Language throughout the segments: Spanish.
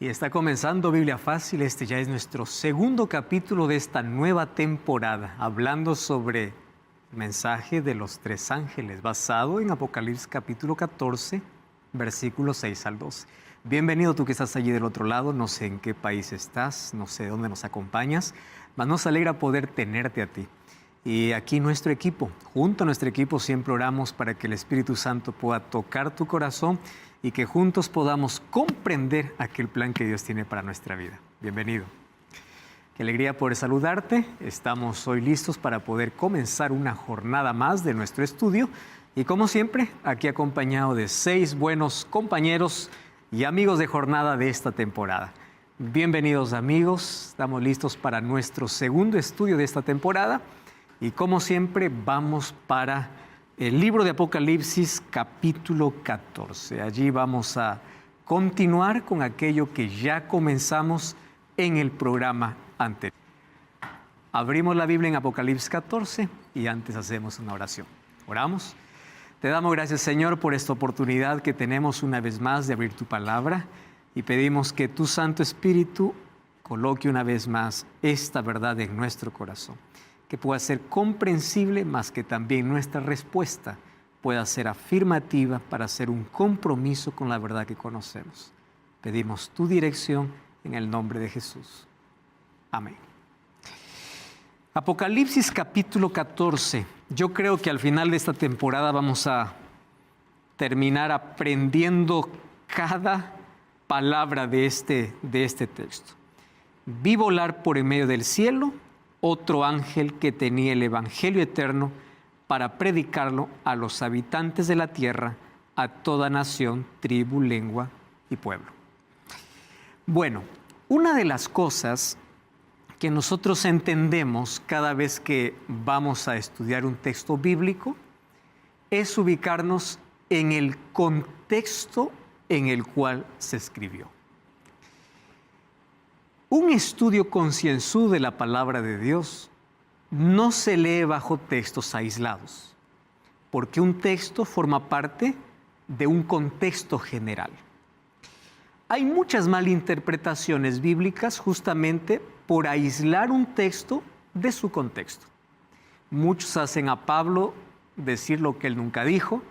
está comenzando Biblia Fácil. Este ya es nuestro segundo capítulo de esta nueva temporada, hablando sobre el mensaje de los tres ángeles, basado en Apocalipsis capítulo 14, versículos 6 al 12. Bienvenido tú que estás allí del otro lado, no sé en qué país estás, no sé dónde nos acompañas, mas nos alegra poder tenerte a ti. Y aquí nuestro equipo, junto a nuestro equipo siempre oramos para que el Espíritu Santo pueda tocar tu corazón y que juntos podamos comprender aquel plan que Dios tiene para nuestra vida. Bienvenido. Qué alegría poder saludarte. Estamos hoy listos para poder comenzar una jornada más de nuestro estudio. Y como siempre, aquí acompañado de 6 buenos compañeros y amigos de jornada de esta temporada. Bienvenidos amigos, estamos listos para nuestro segundo estudio de esta temporada. Y como siempre, vamos para el libro de Apocalipsis, capítulo 14. Allí vamos a continuar con aquello que ya comenzamos en el programa anterior. Abrimos la Biblia en Apocalipsis 14 y antes hacemos una oración. Oramos. Te damos gracias, Señor, por esta oportunidad que tenemos una vez más de abrir tu palabra y pedimos que tu Santo Espíritu coloque una vez más esta verdad en nuestro corazón, que pueda ser comprensible, más que también nuestra respuesta pueda ser afirmativa para hacer un compromiso con la verdad que conocemos. Pedimos tu dirección en el nombre de Jesús. Amén. Apocalipsis capítulo 14. Yo creo que al final de esta temporada vamos a terminar aprendiendo cada palabra de este texto. Vi volar por en medio del cielo otro ángel que tenía el evangelio eterno para predicarlo a los habitantes de la tierra, a toda nación, tribu, lengua y pueblo. Bueno, una de las cosas que nosotros entendemos cada vez que vamos a estudiar un texto bíblico es ubicarnos en el contexto en el cual se escribió. Un estudio concienzudo de la palabra de Dios no se lee bajo textos aislados, porque un texto forma parte de un contexto general. Hay muchas malinterpretaciones bíblicas justamente por aislar un texto de su contexto. Muchos hacen a Pablo decir lo que él nunca dijo,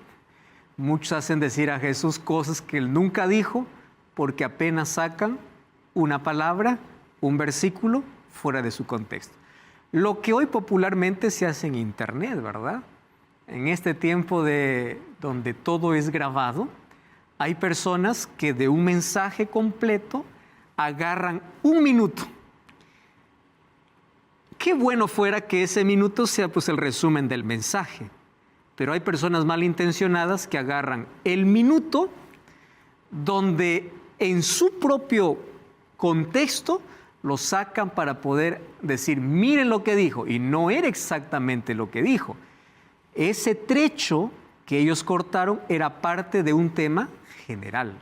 muchos hacen decir a Jesús cosas que él nunca dijo, porque apenas sacan una palabra, un versículo fuera de su contexto. Lo que hoy popularmente se hace en internet, ¿verdad? En este tiempo donde todo es grabado, hay personas que de un mensaje completo agarran un minuto. Qué bueno fuera que ese minuto sea pues el resumen del mensaje, pero hay personas malintencionadas que agarran el minuto donde en su propio contexto lo sacan para poder decir, miren lo que dijo, y no era exactamente lo que dijo. Ese trecho que ellos cortaron era parte de un tema general.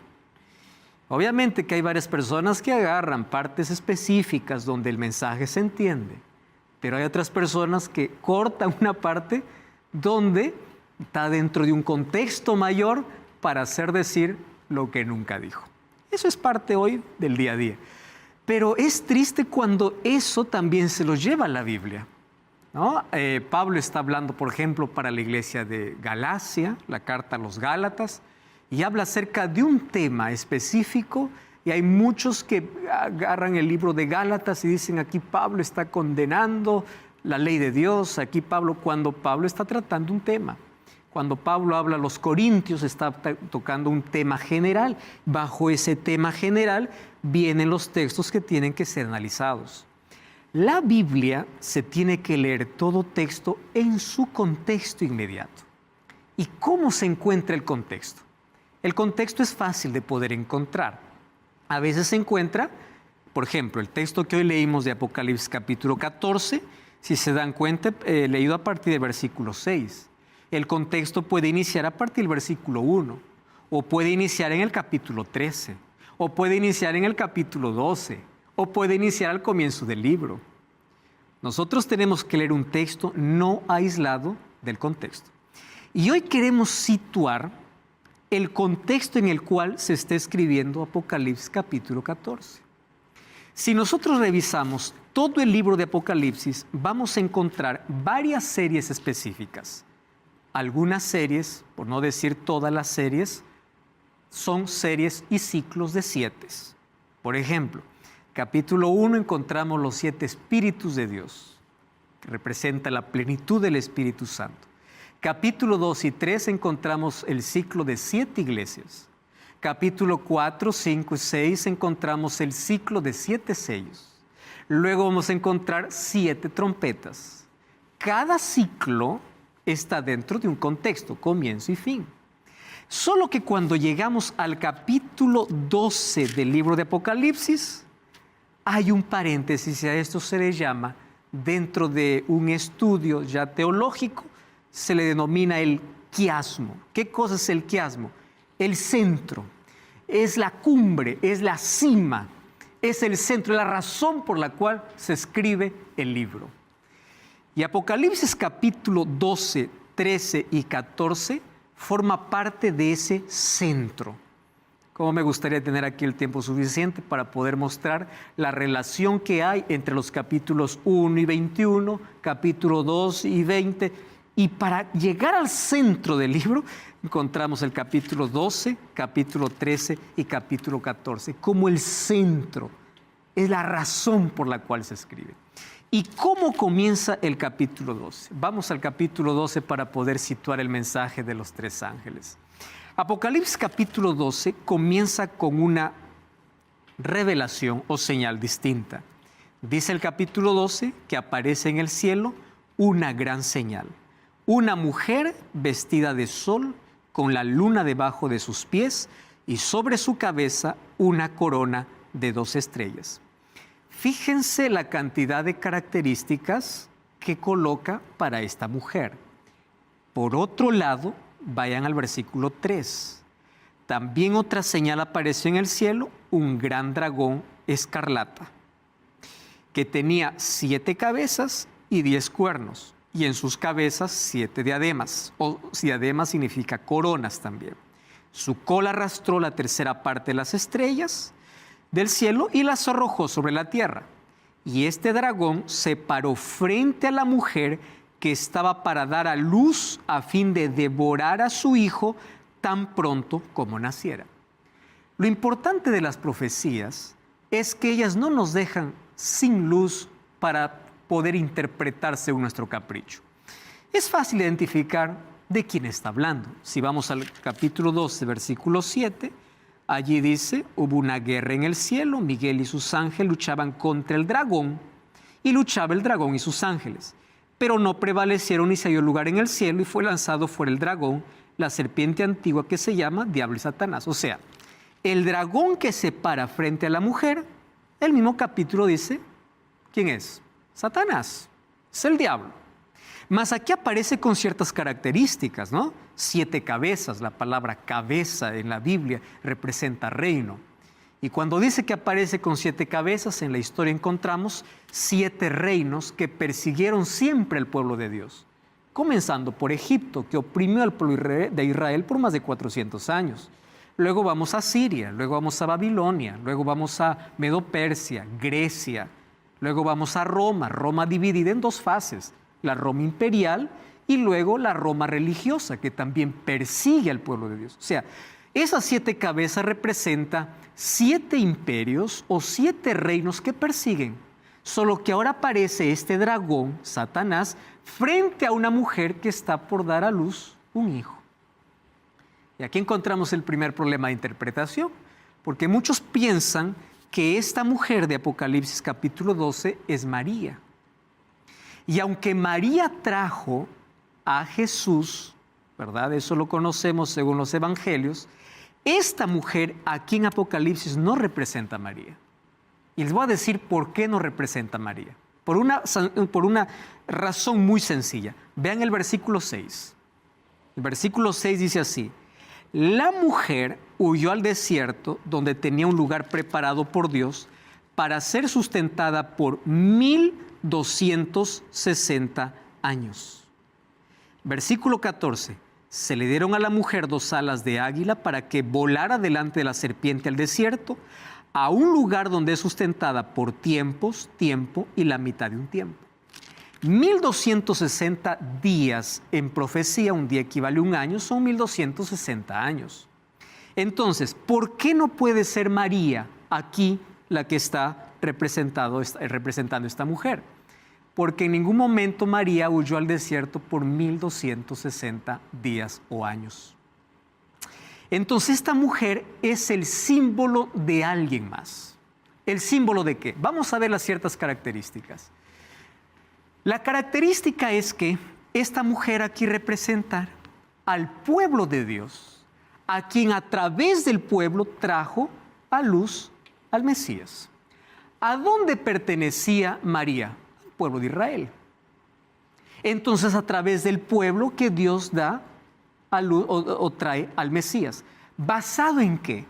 Obviamente que hay varias personas que agarran partes específicas donde el mensaje se entiende, pero hay otras personas que cortan una parte donde está dentro de un contexto mayor para hacer decir lo que nunca dijo. Eso es parte hoy del día a día. Pero es triste cuando eso también se lo lleva a la Biblia, ¿no? Pablo está hablando, por ejemplo, para la iglesia de Galacia, la carta a los Gálatas, y habla acerca de un tema específico, y hay muchos que agarran el libro de Gálatas y dicen aquí Pablo está condenando la ley de Dios, aquí cuando Pablo está tratando un tema. Cuando Pablo habla a los corintios, está tocando un tema general. Bajo ese tema general vienen los textos que tienen que ser analizados. La Biblia se tiene que leer todo texto en su contexto inmediato. ¿Y cómo se encuentra el contexto? El contexto es fácil de poder encontrar. A veces se encuentra, por ejemplo, el texto que hoy leímos de Apocalipsis capítulo 14, si se dan cuenta, leído a partir del versículo 6. El contexto puede iniciar a partir del versículo 1, o puede iniciar en el capítulo 13, o puede iniciar en el capítulo 12, o puede iniciar al comienzo del libro. Nosotros tenemos que leer un texto no aislado del contexto. Y hoy queremos situar el contexto en el cual se está escribiendo Apocalipsis capítulo 14. Si nosotros revisamos todo el libro de Apocalipsis, vamos a encontrar varias series específicas. Algunas series, por no decir todas las series, son series y ciclos de 7. Por ejemplo, capítulo 1 encontramos los 7 espíritus de Dios, que representa la plenitud del Espíritu Santo. Capítulo 2 y 3 encontramos el ciclo de 7 iglesias. Capítulo 4, 5 y 6 encontramos el ciclo de 7 sellos. Luego vamos a encontrar 7 trompetas. Cada ciclo está dentro de un contexto, comienzo y fin. Solo que cuando llegamos al capítulo 12 del libro de Apocalipsis, hay un paréntesis y a esto se le llama, dentro de un estudio ya teológico, se le denomina el quiasmo. ¿Qué cosa es el quiasmo? El centro, es la cumbre, es la cima, es el centro, es la razón por la cual se escribe el libro. Y Apocalipsis capítulo 12, 13 y 14 forma parte de ese centro. Como me gustaría tener aquí el tiempo suficiente para poder mostrar la relación que hay entre los capítulos 1 y 21, capítulo 2 y 20, y para llegar al centro del libro encontramos el capítulo 12, capítulo 13 y capítulo 14 como el centro, es la razón por la cual se escribe. ¿Y cómo comienza el capítulo 12? Vamos al capítulo 12 para poder situar el mensaje de los 3 ángeles. Apocalipsis capítulo 12 comienza con una revelación o señal distinta. Dice el capítulo 12 que aparece en el cielo una gran señal. Una mujer vestida de sol con la luna debajo de sus pies y sobre su cabeza una corona de 2 estrellas. Fíjense la cantidad de características que coloca para esta mujer. Por otro lado, vayan al versículo 3. También otra señal apareció en el cielo, un gran dragón escarlata, que tenía 7 cabezas y 10 cuernos, y en sus cabezas 7 diademas, o diademas significa coronas también. Su cola arrastró la tercera parte de las estrellas del cielo y las arrojó sobre la tierra. Y este dragón se paró frente a la mujer que estaba para dar a luz a fin de devorar a su hijo tan pronto como naciera. Lo importante de las profecías es que ellas no nos dejan sin luz para poder interpretar según nuestro capricho. Es fácil identificar de quién está hablando. Si vamos al capítulo 12, versículo 7, allí dice, hubo una guerra en el cielo, Miguel y sus ángeles luchaban contra el dragón, y luchaba el dragón y sus ángeles. Pero no prevalecieron y se halló lugar en el cielo y fue lanzado fuera el dragón, la serpiente antigua que se llama Diablo y Satanás. O sea, el dragón que se para frente a la mujer, el mismo capítulo dice, ¿quién es? Satanás, es el diablo. Mas aquí aparece con ciertas características, ¿no? 7 cabezas, la palabra cabeza en la Biblia representa reino. Y cuando dice que aparece con 7 cabezas, en la historia encontramos 7 reinos que persiguieron siempre al pueblo de Dios. Comenzando por Egipto, que oprimió al pueblo de Israel por más de 400 años. Luego vamos a Siria, luego vamos a Babilonia, luego vamos a Medo-Persia, Grecia. Luego vamos a Roma, Roma dividida en 2 fases, la Roma imperial y luego la Roma religiosa, que también persigue al pueblo de Dios. O sea, esas 7 cabezas representan 7 imperios o 7 reinos que persiguen. Solo que ahora aparece este dragón, Satanás, frente a una mujer que está por dar a luz un hijo. Y aquí encontramos el primer problema de interpretación, porque muchos piensan que esta mujer de Apocalipsis capítulo 12 es María. Y aunque María trajo a Jesús, ¿verdad? Eso lo conocemos según los evangelios. Esta mujer aquí en Apocalipsis no representa a María. Y les voy a decir por qué no representa a María. Por una razón muy sencilla. Vean el versículo 6. El versículo 6 dice así: la mujer huyó al desierto donde tenía un lugar preparado por Dios para ser sustentada por 1260 años. Versículo 14. Se le dieron a la mujer 2 alas de águila para que volara delante de la serpiente al desierto, a un lugar donde es sustentada por tiempos, tiempo y la mitad de un tiempo. 1260 días en profecía, un día equivale a un año, son 1260 años. Entonces, ¿por qué no puede ser María aquí la que está representando esta mujer? Porque en ningún momento María huyó al desierto por 1260 días o años. Entonces esta mujer es el símbolo de alguien más. ¿El símbolo de qué? Vamos a ver las ciertas características. La característica es que esta mujer aquí representa al pueblo de Dios, a quien a través del pueblo trajo a luz al Mesías. ¿A dónde pertenecía María? Al pueblo de Israel. Entonces, a través del pueblo que Dios da a luz, o trae al Mesías. ¿Basado en qué?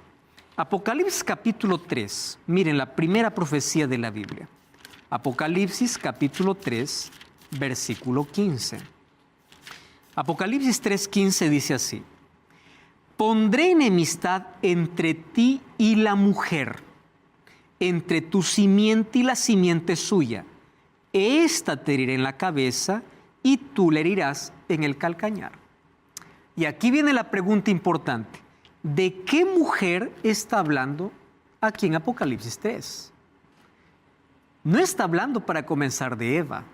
Apocalipsis capítulo 3. Miren, la primera profecía de la Biblia. Apocalipsis capítulo 3, versículo 15. Apocalipsis 3:15 dice así: pondré enemistad entre ti y la mujer, entre tu simiente y la simiente suya. Esta te herirá en la cabeza y tú le herirás en el calcañar. Y aquí viene la pregunta importante. ¿De qué mujer está hablando aquí en Apocalipsis 3? No está hablando para comenzar de Eva.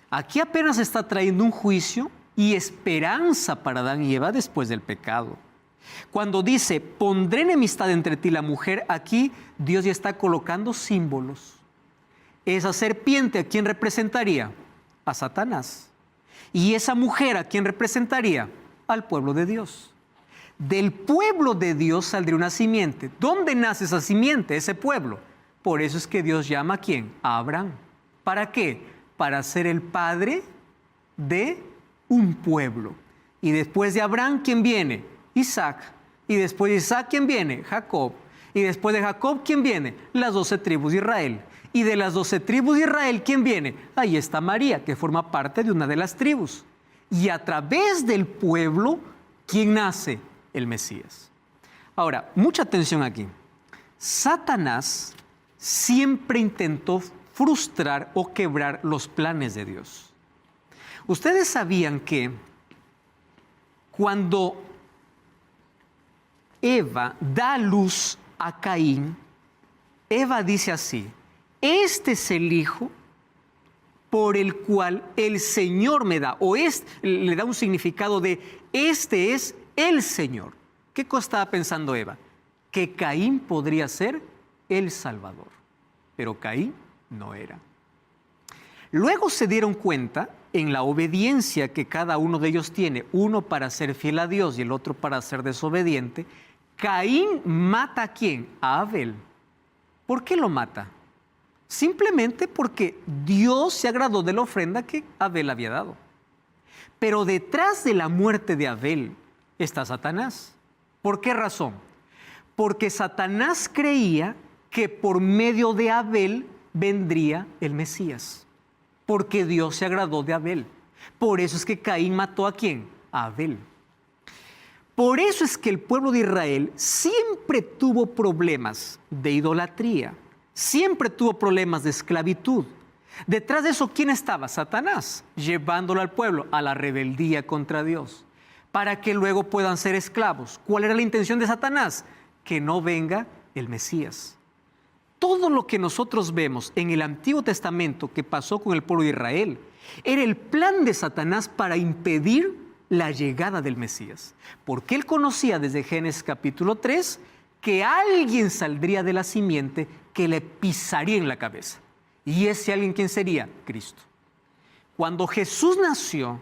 Aquí apenas está trayendo un juicio y esperanza para Adán y Eva después del pecado. Cuando dice, pondré enemistad entre ti y la mujer, aquí Dios ya está colocando símbolos. Esa serpiente, ¿a quién representaría? A Satanás. Y esa mujer, ¿a quién representaría? Al pueblo de Dios. Del pueblo de Dios saldría una simiente. ¿Dónde nace esa simiente, ese pueblo? Por eso es que Dios llama ¿a quién? A Abraham. ¿Para qué? Para ser el padre de un pueblo. Y después de Abraham, ¿quién viene? Isaac. Y después de Isaac, ¿quién viene? Jacob. Y después de Jacob, ¿quién viene? Las 12 tribus de Israel. Y de las 12 tribus de Israel, ¿quién viene? Ahí está María, que forma parte de una de las tribus. Y a través del pueblo, ¿quién nace? El Mesías. Ahora, mucha atención aquí. Satanás siempre intentó frustrar o quebrar los planes de Dios. Ustedes sabían que cuando Eva da a luz a Caín, Eva dice así: este es el hijo por el cual el Señor me da, o le da un significado de este es el Señor. ¿Qué cosa estaba pensando Eva? Que Caín podría ser el Salvador, pero Caín no era. Luego se dieron cuenta en la obediencia que cada uno de ellos tiene, uno para ser fiel a Dios y el otro para ser desobediente. Caín mata ¿a quién? A Abel. ¿Por qué lo mata? Simplemente porque Dios se agradó de la ofrenda que Abel había dado. Pero detrás de la muerte de Abel está Satanás. ¿Por qué razón? Porque Satanás creía que por medio de Abel vendría el Mesías. Porque Dios se agradó de Abel. Por eso es que Caín mató ¿a quién? A Abel. Por eso es que el pueblo de Israel siempre tuvo problemas de idolatría. Siempre tuvo problemas de esclavitud. Detrás de eso, ¿quién estaba? Satanás, llevándolo al pueblo a la rebeldía contra Dios, para que luego puedan ser esclavos. ¿Cuál era la intención de Satanás? Que no venga el Mesías. Todo lo que nosotros vemos en el Antiguo Testamento que pasó con el pueblo de Israel era el plan de Satanás para impedir la llegada del Mesías. Porque él conocía desde Génesis capítulo 3 que alguien saldría de la simiente que le pisaría en la cabeza. ¿Y ese alguien quién sería? Cristo. Cuando Jesús nació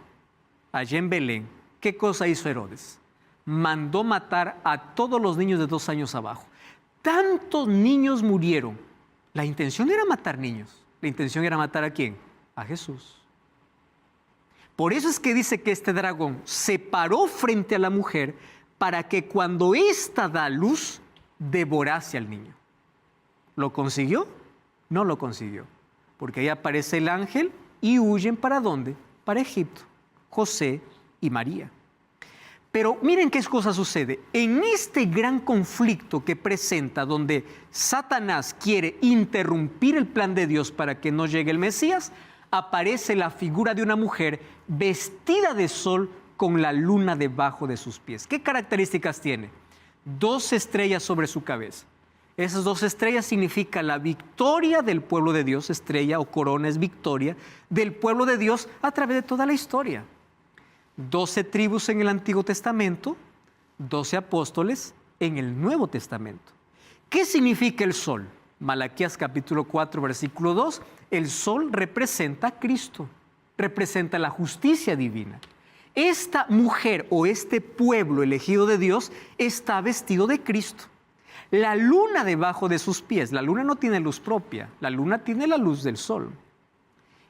allá en Belén, ¿qué cosa hizo Herodes? Mandó matar a todos los niños de 2 años abajo. Tantos niños murieron. La intención era matar niños. La intención era matar ¿a quién? A Jesús. Por eso es que dice que este dragón se paró frente a la mujer para que cuando ésta da luz, devorase al niño. ¿Lo consiguió? No lo consiguió. Porque ahí aparece el ángel y huyen ¿para dónde? Para Egipto. José y María. Pero miren qué cosa sucede. En este gran conflicto que presenta, donde Satanás quiere interrumpir el plan de Dios para que no llegue el Mesías, aparece la figura de una mujer vestida de sol con la luna debajo de sus pies. ¿Qué características tiene? 2 estrellas sobre su cabeza. Esas 2 estrellas significan la victoria del pueblo de Dios. Estrella o corona es victoria del pueblo de Dios a través de toda la historia. 12 tribus en el Antiguo Testamento, 12 apóstoles en el Nuevo Testamento. ¿Qué significa el sol? Malaquías capítulo 4, versículo 2, el sol representa a Cristo, representa la justicia divina. Esta mujer o este pueblo elegido de Dios está vestido de Cristo. La luna debajo de sus pies, la luna no tiene luz propia, la luna tiene la luz del sol.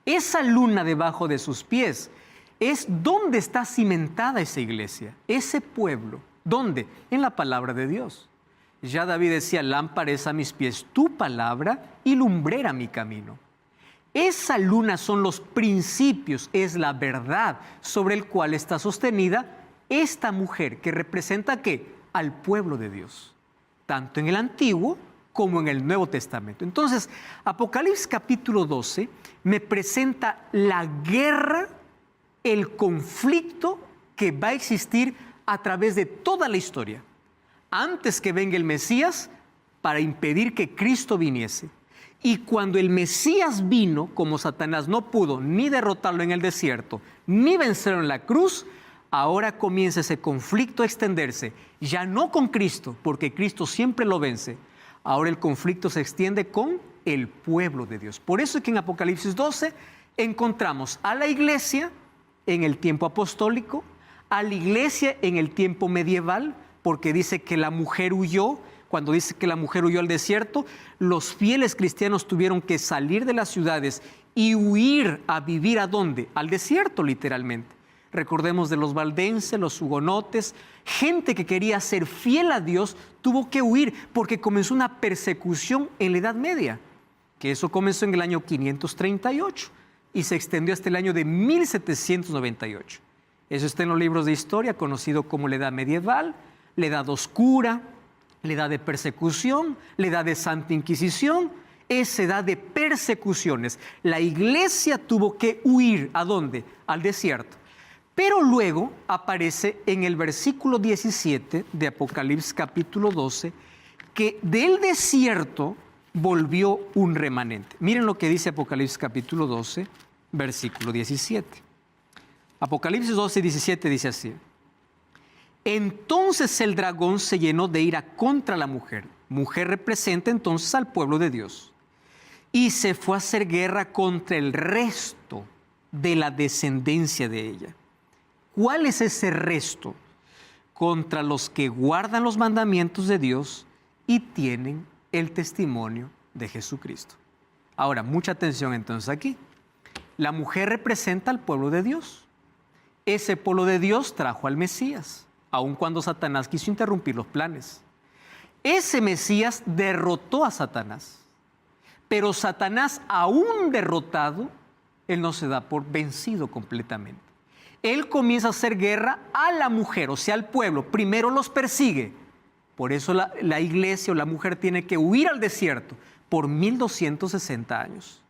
Esa luna debajo de sus pies es donde está cimentada esa iglesia, ese pueblo. ¿Dónde? En la palabra de Dios. Ya David decía, lámpara es a mis pies tu palabra y lumbrera mi camino. Esa luna son los principios, es la verdad sobre el cual está sostenida esta mujer que representa ¿qué? Al pueblo de Dios, tanto en el Antiguo como en el Nuevo Testamento. Entonces, Apocalipsis capítulo 12 me presenta la guerra, el conflicto que va a existir a través de toda la historia, antes que venga el Mesías, para impedir que Cristo viniese. Y cuando el Mesías vino, como Satanás no pudo ni derrotarlo en el desierto, ni vencerlo en la cruz, ahora comienza ese conflicto a extenderse, ya no con Cristo, porque Cristo siempre lo vence. Ahora el conflicto se extiende con el pueblo de Dios. Por eso es que en Apocalipsis 12 encontramos a la iglesia en el tiempo apostólico, a la iglesia en el tiempo medieval, porque dice que la mujer huyó. Cuando dice que la mujer huyó al desierto, los fieles cristianos tuvieron que salir de las ciudades y huir a vivir ¿a dónde? Al desierto, literalmente. Recordemos de los valdenses, los hugonotes, gente que quería ser fiel a Dios tuvo que huir porque comenzó una persecución en la Edad Media, que eso comenzó en el año 538 y se extendió hasta el año de 1798. Eso está en los libros de historia, conocido como la Edad Medieval, la Edad Oscura, la edad de persecución, la edad de Santa Inquisición, es edad de persecuciones. La iglesia tuvo que huir, ¿a dónde? Al desierto. Pero luego aparece en el versículo 17 de Apocalipsis capítulo 12, que del desierto volvió un remanente. Miren lo que dice Apocalipsis capítulo 12, versículo 17. Apocalipsis 12, 17 dice así. Entonces el dragón se llenó de ira contra la mujer. Mujer representa entonces al pueblo de Dios. Y se fue a hacer guerra contra el resto de la descendencia de ella. ¿Cuál es ese resto? Contra los que guardan los mandamientos de Dios y tienen el testimonio de Jesucristo. Ahora, mucha atención entonces aquí. La mujer representa al pueblo de Dios. Ese pueblo de Dios trajo al Mesías, aun cuando Satanás quiso interrumpir los planes. Ese Mesías derrotó a Satanás, pero Satanás, aún derrotado, él no se da por vencido completamente. Él comienza a hacer guerra a la mujer, o sea, al pueblo. Primero los persigue. Por eso la iglesia o la mujer tiene que huir al desierto por 1260 años.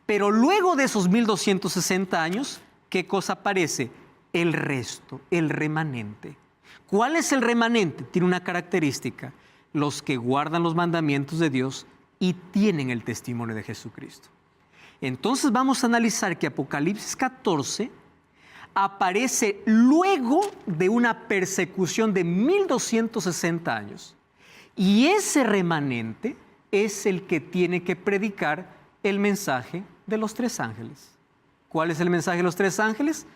Pero luego de esos 1260 años, ¿qué cosa aparece? El resto, el remanente. ¿Cuál es el remanente? Tiene una característica: los que guardan los mandamientos de Dios y tienen el testimonio de Jesucristo. Entonces vamos a analizar que Apocalipsis 14 aparece luego de una persecución de 1260 años. Y ese remanente es el que tiene que predicar el mensaje de los 3 ángeles. ¿Cuál es el mensaje de los 3 ángeles?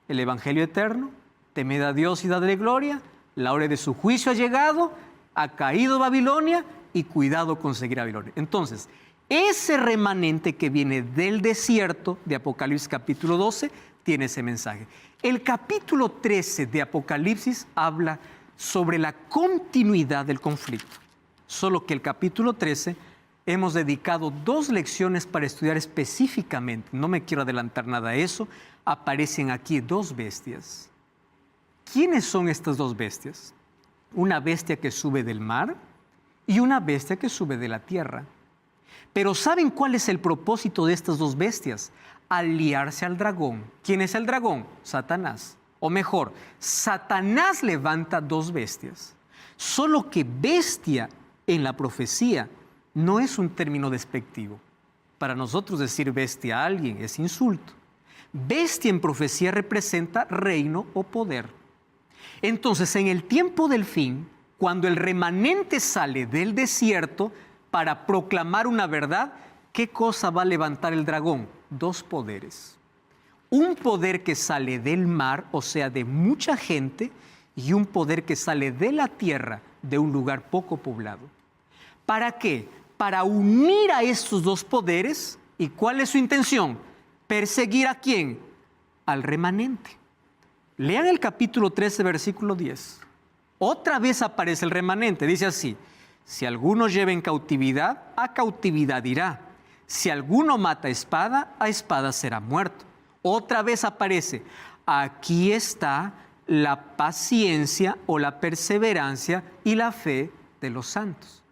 El Evangelio eterno. Temed a Dios y dadle gloria, la hora de su juicio ha llegado, ha caído Babilonia y cuidado con seguir a Babilonia. Entonces, ese remanente que viene del desierto de Apocalipsis capítulo 12 tiene ese mensaje. El capítulo 13 de Apocalipsis habla sobre la continuidad del conflicto. Solo que el capítulo 13 hemos dedicado 2 lecciones para estudiar específicamente. No me quiero adelantar nada a eso. Aparecen aquí 2 bestias. ¿quiénes son estas dos bestias? Una bestia que sube del mar y una bestia que sube de la tierra. Pero ¿saben cuál es el propósito de estas dos bestias? Aliarse al dragón. ¿Quién es el dragón? Satanás. O mejor, Satanás levanta dos bestias. Solo que bestia en la profecía no es un término despectivo. Para nosotros decir bestia a alguien es insulto. Bestia en profecía representa reino o poder. Entonces, en el tiempo del fin, cuando el remanente sale del desierto para proclamar una verdad, ¿qué cosa va a levantar el dragón? Dos poderes. Un poder que sale del mar, o sea, de mucha gente, y un poder que sale de la tierra, de un lugar poco poblado. ¿Para qué? Para unir a estos dos poderes. ¿Y cuál es su intención? ¿Perseguir a quién? Al remanente. Lean el capítulo 13, versículo 10. Otra vez aparece el remanente. Dice así: si alguno lleva en cautividad, a cautividad irá. Si alguno mata a espada será muerto. Otra vez aparece: aquí está la paciencia o la perseverancia y la fe de los santos.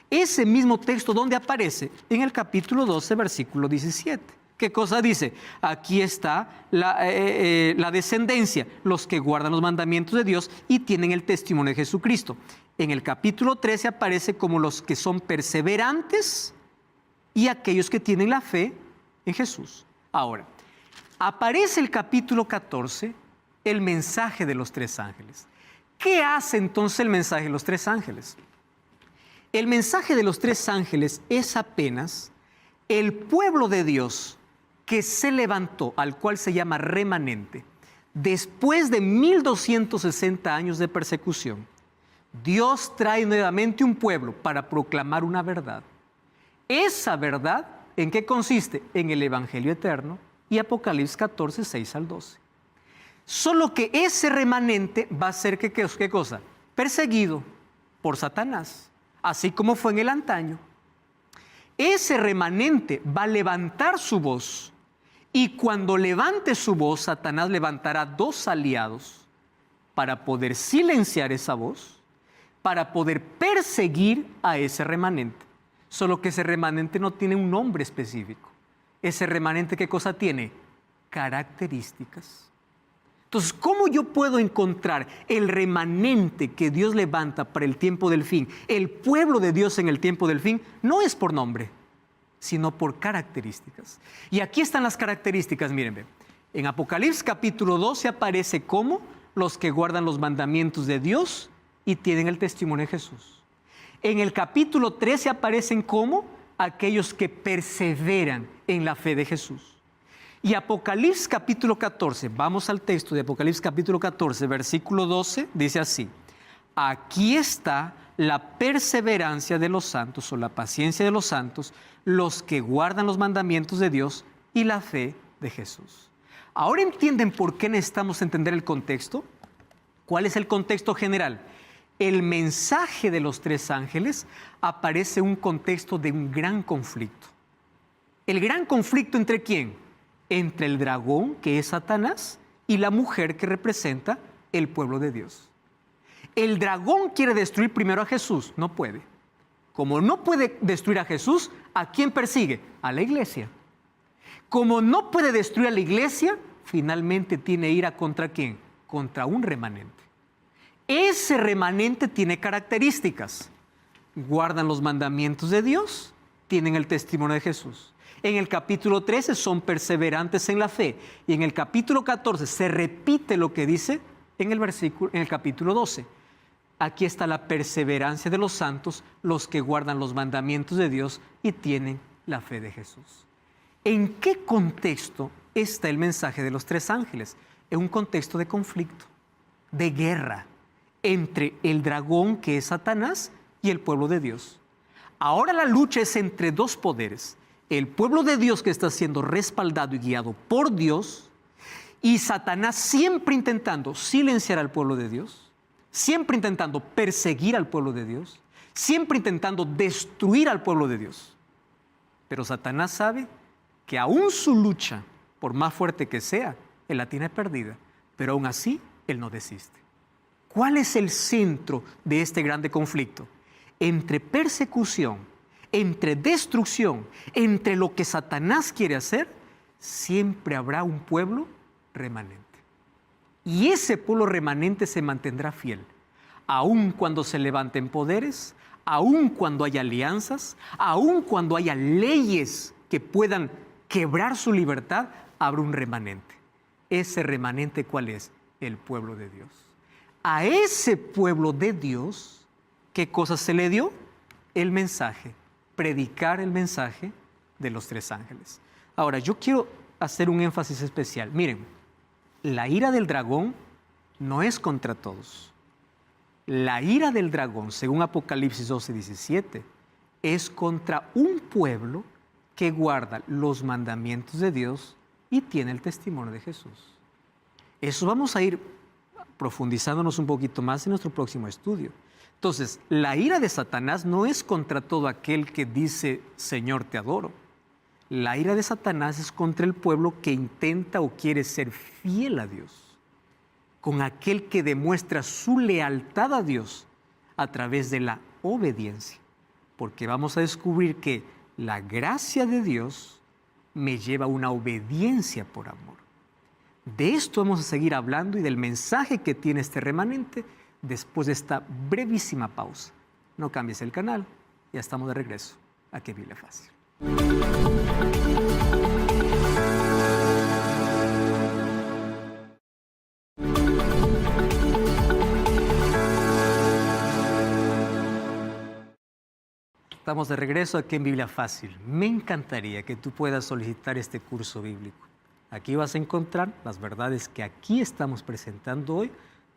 Ese mismo texto, ¿dónde aparece? En el capítulo 12, versículo 17. ¿Qué cosa dice? Aquí está la descendencia, los que guardan los mandamientos de Dios y tienen el testimonio de Jesucristo. En el capítulo 13 aparece como los que son perseverantes y aquellos que tienen la fe en Jesús. Ahora, aparece el capítulo 14, el mensaje de los tres ángeles. ¿Qué hace entonces el mensaje de los tres ángeles? El mensaje de los tres ángeles es apenas el pueblo de Dios que se levantó, al cual se llama remanente, después de 1260 años de persecución. Dios trae nuevamente un pueblo para proclamar una verdad. Esa verdad, ¿en qué consiste? En el Evangelio eterno y Apocalipsis 14, 6 al 12. Solo que ese remanente va a ser, ¿qué cosa? Perseguido por Satanás, así como fue en el antaño. Ese remanente va a levantar su voz, y cuando levante su voz, Satanás levantará dos aliados para poder silenciar esa voz, para poder perseguir a ese remanente. Solo que ese remanente no tiene un nombre específico. Ese remanente, ¿qué cosa tiene? Características. Entonces, ¿cómo yo puedo encontrar el remanente que Dios levanta para el tiempo del fin, el pueblo de Dios en el tiempo del fin? No es por nombre, sino por características. Y aquí están las características, miren. En Apocalipsis capítulo 12 aparece como los que guardan los mandamientos de Dios y tienen el testimonio de Jesús. En el capítulo 13 aparecen como aquellos que perseveran en la fe de Jesús. Y Apocalipsis capítulo 14, vamos al texto de Apocalipsis capítulo 14, versículo 12, dice así: aquí está la perseverancia de los santos o la paciencia de los santos, los que guardan los mandamientos de Dios y la fe de Jesús. ¿Ahora entienden por qué necesitamos entender el contexto? ¿Cuál es el contexto general? El mensaje de los tres ángeles aparece en un contexto de un gran conflicto. ¿El gran conflicto entre quién? Entre el dragón, que es Satanás, y la mujer que representa el pueblo de Dios. El dragón quiere destruir primero a Jesús, no puede. Como no puede destruir a Jesús, ¿a quién persigue? A la iglesia. Como no puede destruir a la iglesia, finalmente tiene ira contra ¿quién? Contra un remanente. Ese remanente tiene características. Guardan los mandamientos de Dios, tienen el testimonio de Jesús. En el capítulo 13 son perseverantes en la fe. Y en el capítulo 14 se repite lo que dice en el capítulo 12. Aquí está la perseverancia de los santos, los que guardan los mandamientos de Dios y tienen la fe de Jesús. ¿En qué contexto está el mensaje de los tres ángeles? En un contexto de conflicto, de guerra entre el dragón, que es Satanás, y el pueblo de Dios. Ahora la lucha es entre dos poderes: el pueblo de Dios, que está siendo respaldado y guiado por Dios, y Satanás siempre intentando silenciar al pueblo de Dios, siempre intentando perseguir al pueblo de Dios, siempre intentando destruir al pueblo de Dios. Pero Satanás sabe que aún su lucha, por más fuerte que sea, él la tiene perdida. Pero aún así, Él no desiste. ¿Cuál es el centro de este grande conflicto? Entre persecución, entre destrucción, entre lo que Satanás quiere hacer, siempre habrá un pueblo remanente. Y ese pueblo remanente se mantendrá fiel, aun cuando se levanten poderes, aun cuando haya alianzas, aun cuando haya leyes que puedan quebrar su libertad, habrá un remanente. ¿Ese remanente cuál es? El pueblo de Dios. A ese pueblo de Dios, ¿qué cosa se le dio? El mensaje, predicar el mensaje de los 3 ángeles. Ahora, yo quiero hacer un énfasis especial. Miren, la ira del dragón no es contra todos. La ira del dragón, según Apocalipsis 12:17, es contra un pueblo que guarda los mandamientos de Dios y tiene el testimonio de Jesús. Eso vamos a ir profundizándonos un poquito más en nuestro próximo estudio. Entonces, la ira de Satanás no es contra todo aquel que dice, Señor, te adoro. La ira de Satanás es contra el pueblo que intenta o quiere ser fiel a Dios, con aquel que demuestra su lealtad a Dios a través de la obediencia. Porque vamos a descubrir que la gracia de Dios me lleva a una obediencia por amor. De esto vamos a seguir hablando y del mensaje que tiene este remanente después de esta brevísima pausa. No cambies el canal, ya estamos de regreso a Qué Biblia Fácil. Estamos de regreso aquí en Biblia Fácil. Me encantaría que tú puedas solicitar este curso bíblico. Aquí vas a encontrar las verdades que aquí estamos presentando hoy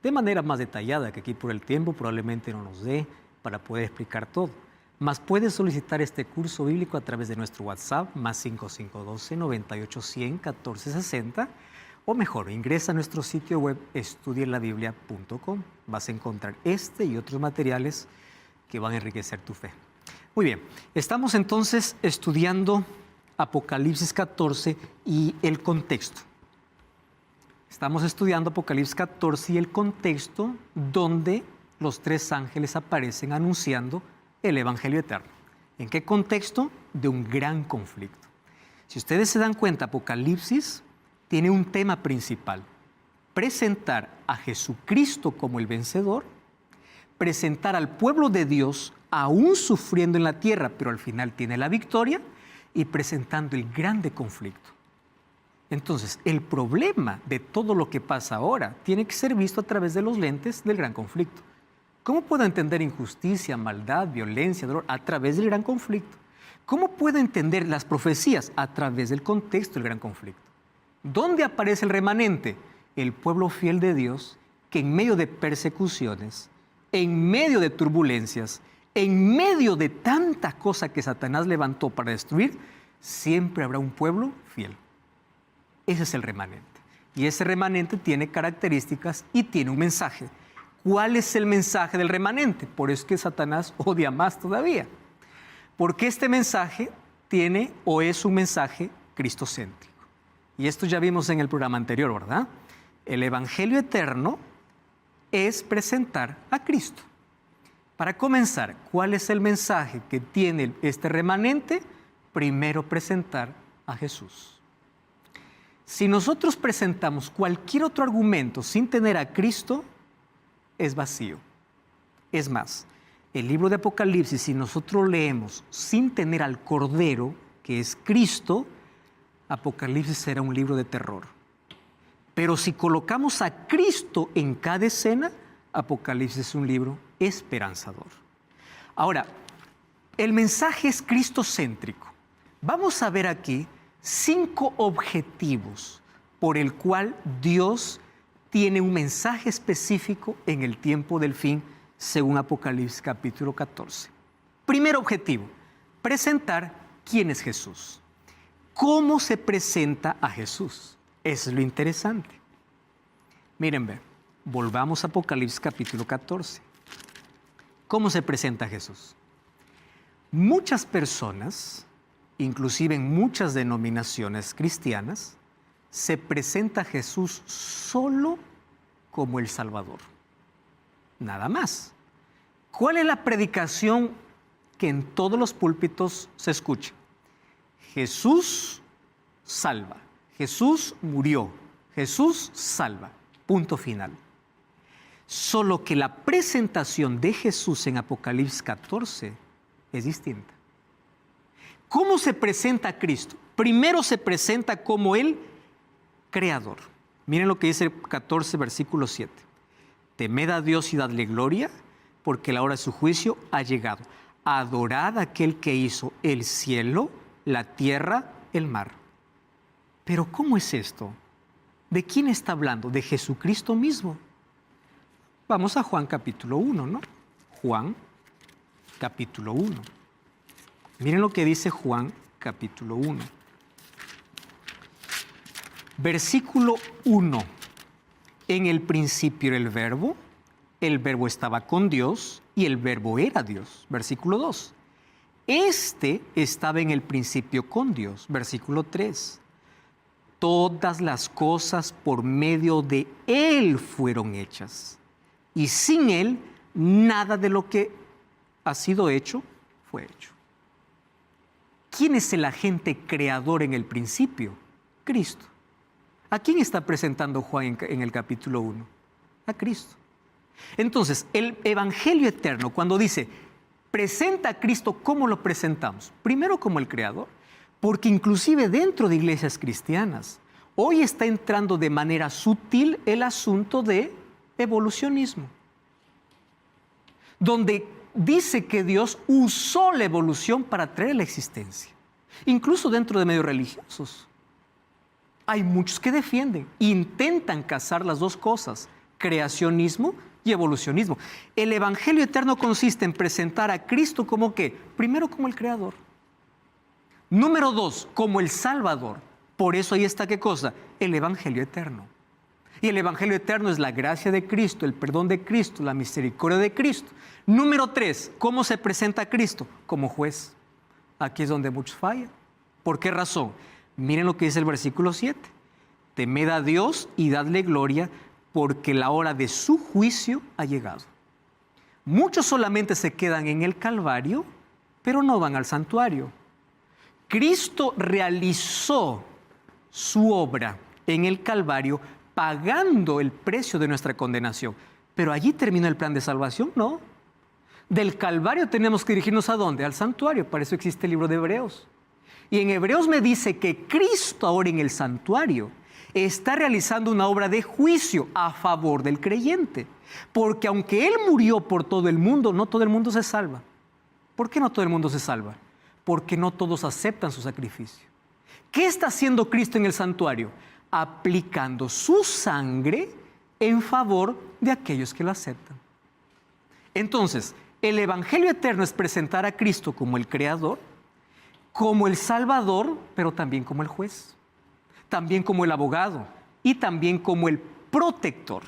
de manera más detallada, que aquí por el tiempo probablemente no nos dé para poder explicar todo. Mas puedes solicitar este curso bíblico a través de nuestro WhatsApp, más 5512-98-100-1460, o mejor, ingresa a nuestro sitio web estudienlabiblia.com. Vas a encontrar este y otros materiales que van a enriquecer tu fe. Muy bien, estamos entonces estudiando Apocalipsis 14 y el contexto. Estamos estudiando Apocalipsis 14 y el contexto donde los 3 ángeles aparecen anunciando el Evangelio eterno. ¿En qué contexto? De un gran conflicto. Si ustedes se dan cuenta, Apocalipsis tiene un tema principal: presentar a Jesucristo como el vencedor, presentar al pueblo de Dios aún sufriendo en la tierra, pero al final tiene la victoria, y presentando el grande conflicto. Entonces, el problema de todo lo que pasa ahora tiene que ser visto a través de los lentes del gran conflicto. ¿Cómo puedo entender injusticia, maldad, violencia, dolor a través del gran conflicto? ¿Cómo puedo entender las profecías a través del contexto del gran conflicto? ¿Dónde aparece el remanente? El pueblo fiel de Dios que en medio de persecuciones, en medio de turbulencias, en medio de tanta cosa que Satanás levantó para destruir, siempre habrá un pueblo fiel. Ese es el remanente. Y ese remanente tiene características y tiene un mensaje. ¿Cuál es el mensaje del remanente? Por eso es que Satanás odia más todavía. Porque este mensaje tiene o es un mensaje cristocéntrico. Y esto ya vimos en el programa anterior, ¿verdad? El Evangelio eterno es presentar a Cristo. Para comenzar, ¿cuál es el mensaje que tiene este remanente? Primero presentar a Jesús. Si nosotros presentamos cualquier otro argumento sin tener a Cristo, es vacío. Es más, el libro de Apocalipsis, si nosotros leemos sin tener al Cordero, que es Cristo, Apocalipsis será un libro de terror. Pero si colocamos a Cristo en cada escena, Apocalipsis es un libro esperanzador. Ahora, el mensaje es cristocéntrico. Vamos a ver aquí 5 objetivos por el cual Dios tiene un mensaje específico en el tiempo del fin, según Apocalipsis capítulo 14. Primer objetivo, presentar quién es Jesús. ¿Cómo se presenta a Jesús? Eso es lo interesante. Miren, volvamos a Apocalipsis capítulo 14. ¿Cómo se presenta a Jesús? Muchas personas, inclusive en muchas denominaciones cristianas, se presenta a Jesús solo como el Salvador. Nada más. ¿Cuál es la predicación que en todos los púlpitos se escucha? Jesús salva. Jesús murió. Jesús salva. Punto final. Solo que la presentación de Jesús en Apocalipsis 14 es distinta. ¿Cómo se presenta Cristo? Primero se presenta como el Creador. Miren lo que dice el 14, versículo 7. Temed a Dios y dadle gloria, porque la hora de su juicio ha llegado. Adorad a aquel que hizo el cielo, la tierra, el mar. Pero ¿cómo es esto? ¿De quién está hablando? De Jesucristo mismo. Vamos a Juan capítulo 1, ¿no? Juan capítulo 1. Miren lo que dice Juan capítulo 1. Versículo 1. En el principio era el verbo estaba con Dios y el verbo era Dios. Versículo 2. Este estaba en el principio con Dios. Versículo 3. Todas las cosas por medio de Él fueron hechas. Y sin Él, nada de lo que ha sido hecho fue hecho. ¿Quién es el agente creador en el principio? Cristo. ¿A quién está presentando Juan en el capítulo 1? A Cristo. Entonces, el Evangelio eterno, cuando dice, presenta a Cristo, ¿cómo lo presentamos? Primero como el creador, porque inclusive dentro de iglesias cristianas, hoy está entrando de manera sutil el asunto de evolucionismo, donde dice que Dios usó la evolución para traer la existencia, incluso dentro de medios religiosos. Hay muchos que defienden, intentan casar las dos cosas, creacionismo y evolucionismo. El Evangelio eterno consiste en presentar a Cristo como ¿qué? Primero como el Creador. Número 2, como el Salvador. Por eso ahí está ¿qué cosa? El Evangelio eterno. Y el Evangelio eterno es la gracia de Cristo, el perdón de Cristo, la misericordia de Cristo. Número 3, ¿cómo se presenta a Cristo? Como juez. Aquí es donde muchos fallan. ¿Por qué razón? Miren lo que dice el versículo 7. Temed a Dios y dadle gloria, porque la hora de su juicio ha llegado. Muchos solamente se quedan en el Calvario, pero no van al santuario. Cristo realizó su obra en el Calvario, pagando el precio de nuestra condenación. Pero allí terminó el plan de salvación, ¿no? Del Calvario tenemos que dirigirnos ¿a dónde? Al santuario. Para eso existe el libro de Hebreos. Y en Hebreos me dice que Cristo ahora en el santuario está realizando una obra de juicio a favor del creyente. Porque aunque Él murió por todo el mundo, no todo el mundo se salva. ¿Por qué no todo el mundo se salva? Porque no todos aceptan su sacrificio. ¿Qué está haciendo Cristo en el santuario? Aplicando su sangre en favor de aquellos que lo aceptan. Entonces, el Evangelio eterno es presentar a Cristo como el Creador, como el Salvador, pero también como el juez, también como el abogado y también como el protector.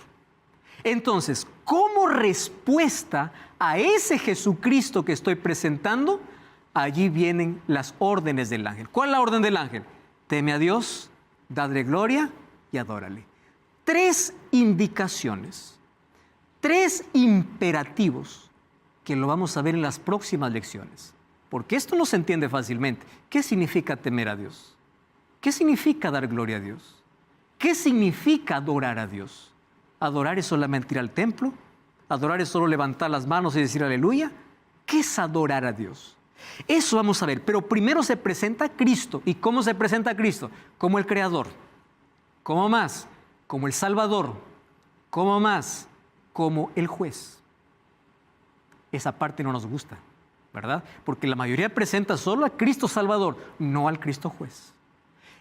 Entonces, como respuesta a ese Jesucristo que estoy presentando, allí vienen las órdenes del ángel. ¿Cuál es la orden del ángel? Teme a Dios, dadle gloria y adórale. 3 indicaciones, 3 imperativos que lo vamos a ver en las próximas lecciones. Porque esto no se entiende fácilmente. ¿Qué significa temer a Dios? ¿Qué significa dar gloria a Dios? ¿Qué significa adorar a Dios? ¿Adorar es solamente ir al templo? ¿Adorar es solo levantar las manos y decir aleluya? ¿Qué es adorar a Dios? Eso vamos a ver, pero primero se presenta a Cristo. ¿Y cómo se presenta a Cristo? Como el Creador. ¿Cómo más? Como el Salvador. ¿Cómo más? Como el juez. Esa parte no nos gusta, ¿verdad? Porque la mayoría presenta solo a Cristo Salvador, no al Cristo juez.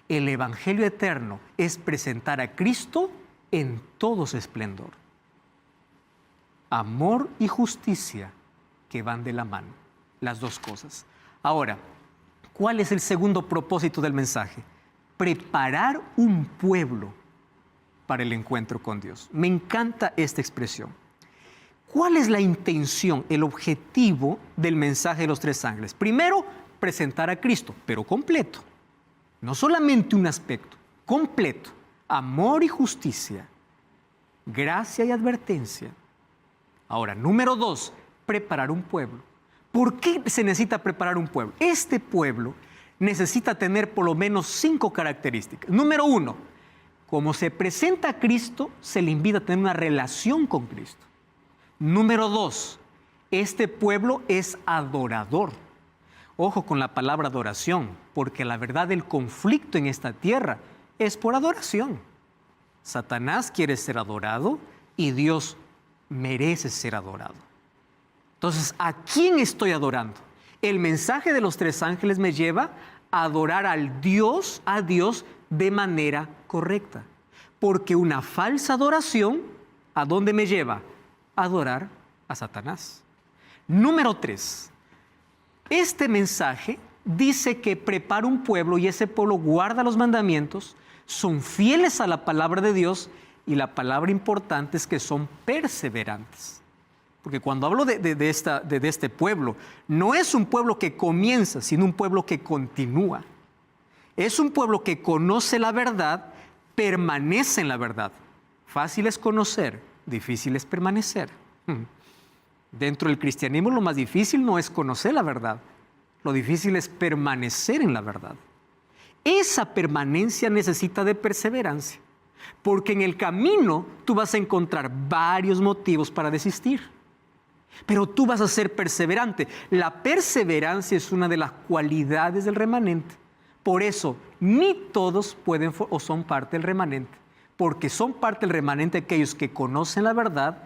El Evangelio eterno es presentar a Cristo en todo su esplendor. Amor y justicia que van de la mano, las dos cosas. Ahora, ¿cuál es el segundo propósito del mensaje? Preparar un pueblo para el encuentro con Dios. Me encanta esta expresión. ¿Cuál es la intención, el objetivo del mensaje de los 3 ángeles? Primero, presentar a Cristo, pero completo. No solamente un aspecto, completo. Amor y justicia gracia y advertencia. Ahora, número 2, preparar un pueblo. ¿Por qué se necesita preparar un pueblo? Este pueblo necesita tener por lo menos 5 características. Número 1, como se presenta a Cristo, se le invita a tener una relación con Cristo. Número 2, este pueblo es adorador. Ojo con la palabra adoración, porque la verdad del conflicto en esta tierra es por adoración. Satanás quiere ser adorado y Dios merece ser adorado. Entonces, ¿a quién estoy adorando? El mensaje de los 3 ángeles me lleva a adorar a Dios de manera correcta. Porque una falsa adoración, ¿a dónde me lleva? A adorar a Satanás. Número 3. Este mensaje dice que prepara un pueblo y ese pueblo guarda los mandamientos, son fieles a la palabra de Dios y la palabra importante es que son perseverantes. Porque cuando hablo de este pueblo, no es un pueblo que comienza, sino un pueblo que continúa. Es un pueblo que conoce la verdad, permanece en la verdad. Fácil es conocer, difícil es permanecer. Dentro del cristianismo lo más difícil no es conocer la verdad, lo difícil es permanecer en la verdad. Esa permanencia necesita de perseverancia, porque en el camino tú vas a encontrar varios motivos para desistir. Pero tú vas a ser perseverante. La perseverancia es una de las cualidades del remanente. Por eso, ni todos pueden o son parte del remanente, porque son parte del remanente aquellos que conocen la verdad,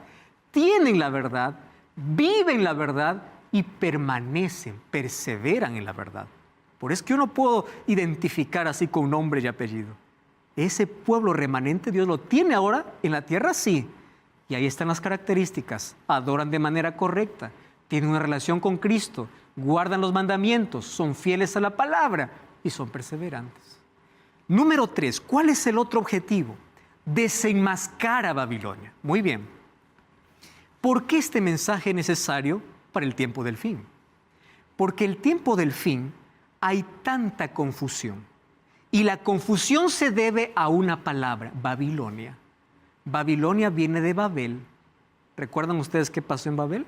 tienen la verdad, viven la verdad y permanecen, perseveran en la verdad. Por eso que yo no puedo identificar así con nombre y apellido. Ese pueblo remanente Dios lo tiene ahora en la tierra, sí. Y ahí están las características. Adoran de manera correcta, tienen una relación con Cristo, guardan los mandamientos, son fieles a la palabra y son perseverantes. Número 3, ¿cuál es el otro objetivo? Desenmascar a Babilonia. Muy bien. ¿Por qué este mensaje es necesario para el tiempo del fin? Porque el tiempo del fin hay tanta confusión. Y la confusión se debe a una palabra, Babilonia. Babilonia viene de Babel. ¿Recuerdan ustedes qué pasó en Babel?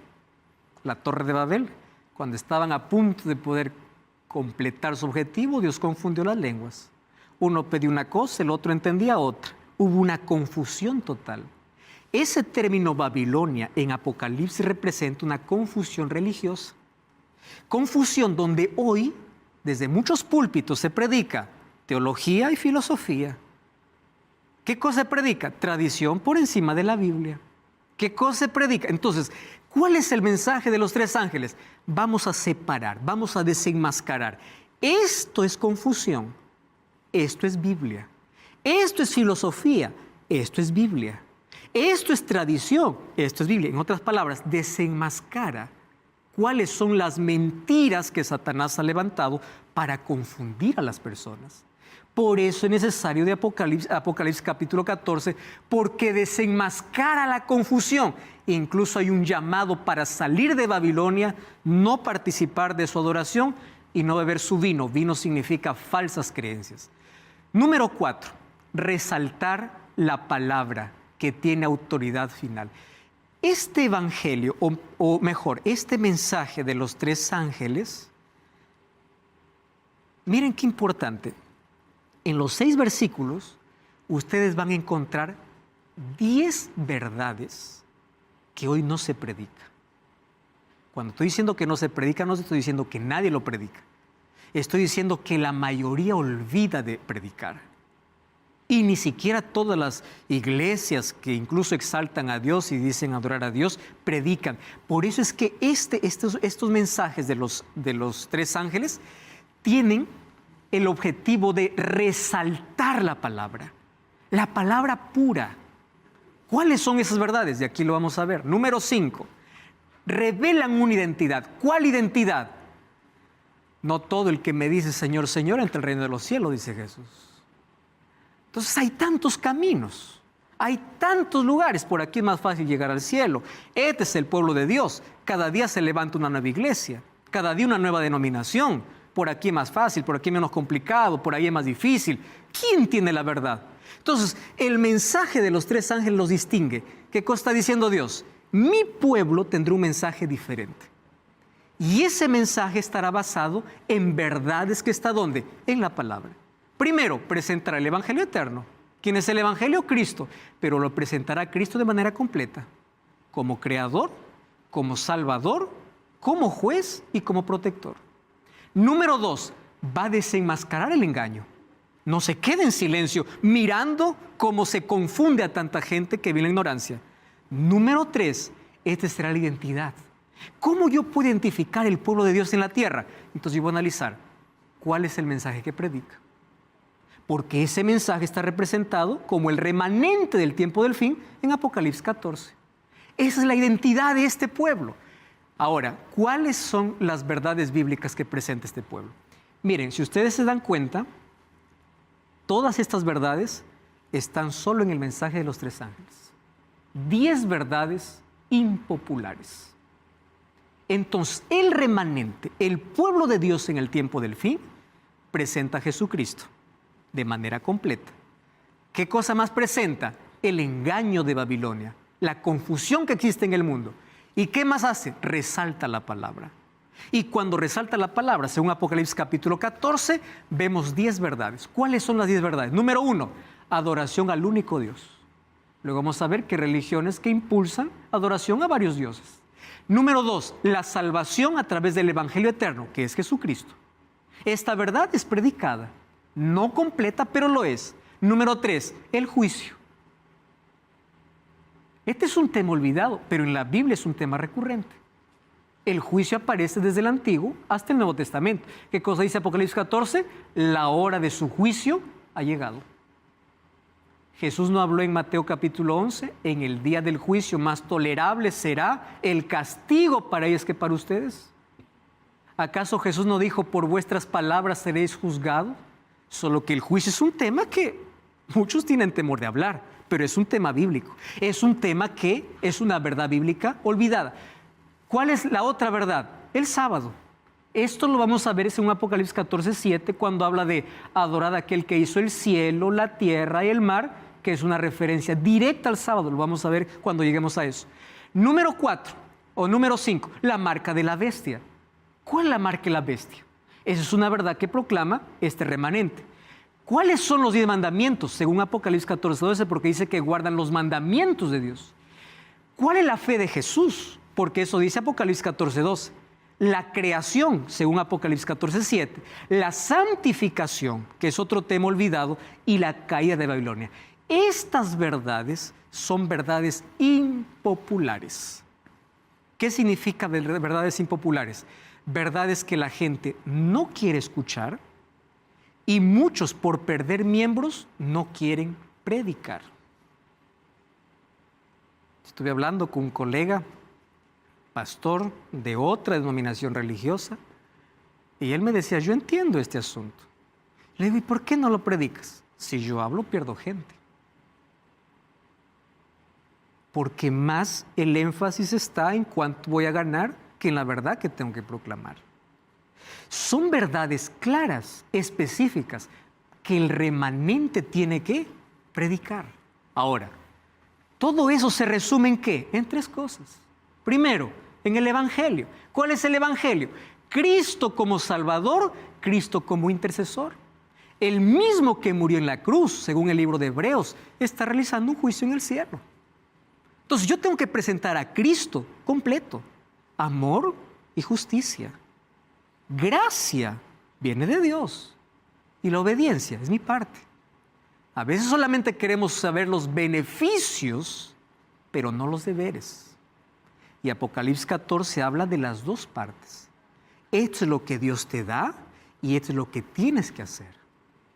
La Torre de Babel. Cuando estaban a punto de poder completar su objetivo, Dios confundió las lenguas. Uno pedía una cosa, el otro entendía otra. Hubo una confusión total. Ese término Babilonia en Apocalipsis representa una confusión religiosa. Confusión donde hoy, desde muchos púlpitos, se predica teología y filosofía. ¿Qué cosa se predica? Tradición por encima de la Biblia. ¿Qué cosa se predica? Entonces, ¿cuál es el mensaje de los 3 ángeles? Vamos a separar, vamos a desenmascarar. Esto es confusión, esto es Biblia. Esto es filosofía, esto es Biblia. Esto es tradición, esto es Biblia. En otras palabras, desenmascara cuáles son las mentiras que Satanás ha levantado para confundir a las personas. Por eso es necesario de Apocalipsis capítulo 14, porque desenmascara la confusión. Incluso hay un llamado para salir de Babilonia, no participar de su adoración y no beber su vino. Vino significa falsas creencias. Número 4, resaltar la palabra que tiene autoridad final. Este evangelio, o mejor, este mensaje de los 3 ángeles, miren qué importante. En los 6 versículos, ustedes van a encontrar 10 verdades que hoy no se predica. Cuando estoy diciendo que no se predica, no estoy diciendo que nadie lo predica. Estoy diciendo que la mayoría olvida de predicar. Y ni siquiera todas las iglesias que incluso exaltan a Dios y dicen adorar a Dios, predican. Por eso es que estos mensajes de los 3 ángeles tienen el objetivo de resaltar la palabra pura. ¿Cuáles son esas verdades? Y aquí lo vamos a ver. Número 5, revelan una identidad. ¿Cuál identidad? No todo el que me dice Señor, Señor entra al reino de los cielos, dice Jesús. Entonces hay tantos caminos, hay tantos lugares. Por aquí es más fácil llegar al cielo. Este es el pueblo de Dios. Cada día se levanta una nueva iglesia, cada día una nueva denominación. Por aquí es más fácil, por aquí es menos complicado, por ahí es más difícil. ¿Quién tiene la verdad? Entonces, el mensaje de los tres ángeles los distingue. ¿Qué cosa está diciendo Dios? Mi pueblo tendrá un mensaje diferente. Y ese mensaje estará basado en verdades que está ¿dónde? En la palabra. Primero, presentará el Evangelio eterno. ¿Quién es el Evangelio? Cristo. Pero lo presentará a Cristo de manera completa. Como creador, como salvador, como juez y como protector. Número 2, va a desenmascarar el engaño. No se quede en silencio mirando cómo se confunde a tanta gente que vive en la ignorancia. Número 3, esta será la identidad. ¿Cómo yo puedo identificar el pueblo de Dios en la tierra? Entonces yo voy a analizar cuál es el mensaje que predica. Porque ese mensaje está representado como el remanente del tiempo del fin en Apocalipsis 14. Esa es la identidad de este pueblo. Ahora, ¿cuáles son las verdades bíblicas que presenta este pueblo? Miren, si ustedes se dan cuenta, todas estas verdades están solo en el mensaje de los tres ángeles. 10 verdades impopulares. Entonces, el remanente, el pueblo de Dios en el tiempo del fin, presenta a Jesucristo de manera completa. ¿Qué cosa más presenta? El engaño de Babilonia, la confusión que existe en el mundo. ¿Y qué más hace? Resalta la palabra. Y cuando resalta la palabra, según Apocalipsis capítulo 14, vemos 10 verdades. ¿Cuáles son las 10 verdades? Número 1, adoración al único Dios. Luego vamos a ver que religiones que impulsan adoración a varios dioses. Número 2, la salvación a través del Evangelio eterno, que es Jesucristo. Esta verdad es predicada, no completa, pero lo es. Número 3, el juicio. Este es un tema olvidado, pero en la Biblia es un tema recurrente. El juicio aparece desde el Antiguo hasta el Nuevo Testamento. ¿Qué cosa dice Apocalipsis 14? La hora de su juicio ha llegado. Jesús no habló en Mateo capítulo 11, en el día del juicio más tolerable será el castigo para ellos que para ustedes. ¿Acaso Jesús no dijo, por vuestras palabras seréis juzgados? Solo que el juicio es un tema que muchos tienen temor de hablar, pero es un tema bíblico. Es un tema que es una verdad bíblica olvidada. ¿Cuál es la otra verdad? El sábado. Esto lo vamos a ver en Apocalipsis 14, 7, cuando habla de adorar a aquel que hizo el cielo, la tierra y el mar, que es una referencia directa al sábado. Lo vamos a ver cuando lleguemos a eso. Número 4 o número 5, la marca de la bestia. ¿Cuál es la marca de la bestia? Esa es una verdad que proclama este remanente. ¿Cuáles son los 10 mandamientos? Según Apocalipsis 14, 12, porque dice que guardan los mandamientos de Dios. ¿Cuál es la fe de Jesús? Porque eso dice Apocalipsis 14, 12. La creación, según Apocalipsis 14, 7. La santificación, que es otro tema olvidado, y la caída de Babilonia. Estas verdades son verdades impopulares. ¿Qué significa verdades impopulares? Verdades que la gente no quiere escuchar y muchos, por perder miembros, no quieren predicar. Estuve hablando con un colega, pastor de otra denominación religiosa, y él me decía, yo entiendo este asunto. Le digo, ¿y por qué no lo predicas? Si yo hablo, pierdo gente. Porque más el énfasis está en cuánto voy a ganar que en la verdad que tengo que proclamar. Son verdades claras, específicas, que el remanente tiene que predicar. Ahora, todo eso se resume ¿en qué? En 3 cosas. Primero, en el Evangelio. ¿Cuál es el Evangelio? Cristo como Salvador, Cristo como intercesor. El mismo que murió en la cruz, según el libro de Hebreos, está realizando un juicio en el cielo. Entonces yo tengo que presentar a Cristo completo. Amor y justicia. Gracia viene de Dios y la obediencia es mi parte. A veces solamente queremos saber los beneficios, pero no los deberes. Y Apocalipsis 14 habla de las 2 partes. Esto es lo que Dios te da y esto es lo que tienes que hacer.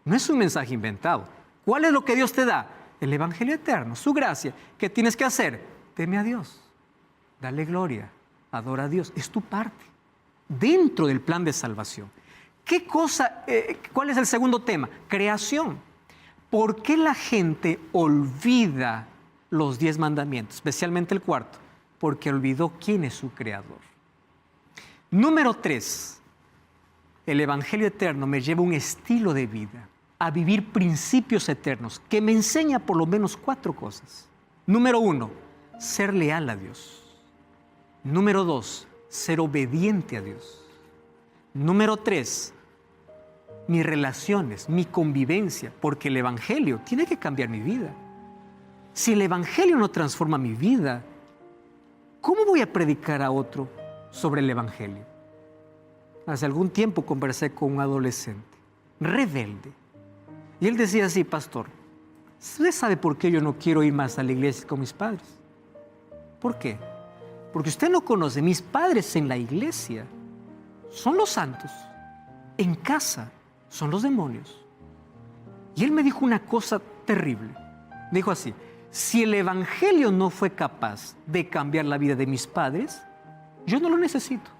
No es un mensaje inventado. ¿Cuál es lo que Dios te da? El Evangelio eterno, su gracia. ¿Qué tienes que hacer? Teme a Dios, dale gloria, adora a Dios. Es tu parte dentro del plan de salvación. ¿Cuál es el segundo tema? Creación. ¿Por qué la gente olvida los 10 mandamientos, especialmente el 4? Porque olvidó quién es su creador. Número 3, el Evangelio eterno me lleva a un estilo de vida. a vivir principios eternos, que me enseña por lo menos 4 cosas. Número 1, ser leal a Dios. Número 2, ser obediente a Dios. Número 3, mis relaciones, mi convivencia, porque el Evangelio tiene que cambiar mi vida. Si el Evangelio no transforma mi vida, ¿cómo voy a predicar a otro sobre el Evangelio? Hace algún tiempo conversé con un adolescente, rebelde. Y él decía así: pastor, ¿usted sabe por qué yo no quiero ir más a la iglesia con mis padres? ¿Por qué? Porque usted no conoce, mis padres en la iglesia son los santos, en casa son los demonios. Y él me dijo una cosa terrible. Dijo así: si el Evangelio no fue capaz de cambiar la vida de mis padres, yo no lo necesito.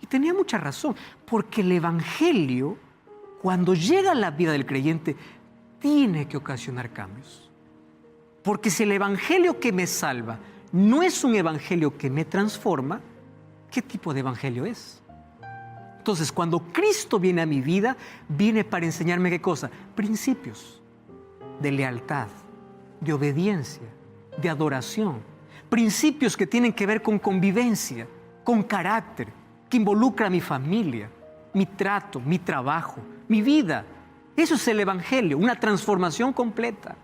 Y tenía mucha razón, porque el Evangelio, cuando llega a la vida del creyente, tiene que ocasionar cambios. Porque si el Evangelio que me salva no es un Evangelio que me transforma, ¿qué tipo de Evangelio es? Entonces, cuando Cristo viene a mi vida, viene para enseñarme ¿qué cosa? Principios de lealtad, de obediencia, de adoración. Principios que tienen que ver con convivencia, con carácter, que involucra a mi familia, mi trato, mi trabajo, mi vida. Eso es el Evangelio, una transformación completa.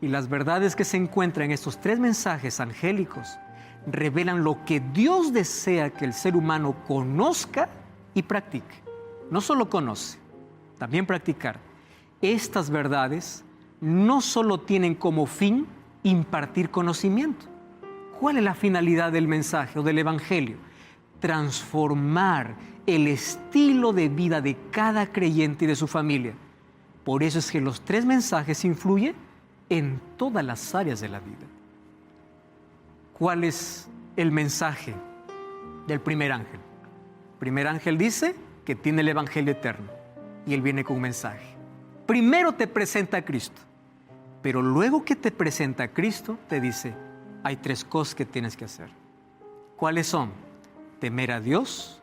Y las verdades que se encuentran en estos 3 mensajes angélicos revelan lo que Dios desea que el ser humano conozca y practique. No solo conoce, también practicar. Estas verdades no solo tienen como fin impartir conocimiento. ¿Cuál es la finalidad del mensaje o del Evangelio? Transformar el estilo de vida de cada creyente y de su familia. Por eso es que los 3 mensajes influyen en todas las áreas de la vida. ¿Cuál es el mensaje del primer ángel? El primer ángel dice que tiene el Evangelio eterno y él viene con un mensaje. Primero te presenta a Cristo, pero luego que te presenta a Cristo te dice: hay 3 cosas que tienes que hacer. ¿Cuáles son? Temer a Dios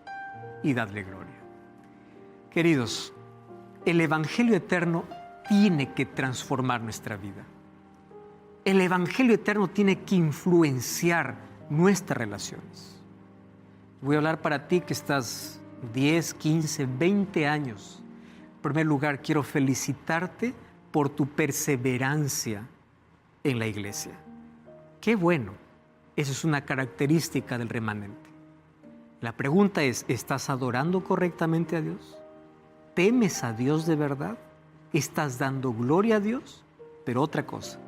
y darle gloria. Queridos, el Evangelio eterno tiene que transformar nuestra vida. El Evangelio eterno tiene que influenciar nuestras relaciones. Voy a hablar para ti que estás 10, 15, 20 años. En primer lugar, quiero felicitarte por tu perseverancia en la iglesia. Qué bueno. Esa es una característica del remanente. La pregunta es: ¿estás adorando correctamente a Dios? ¿Temes a Dios de verdad? ¿Estás dando gloria a Dios? Pero otra cosa,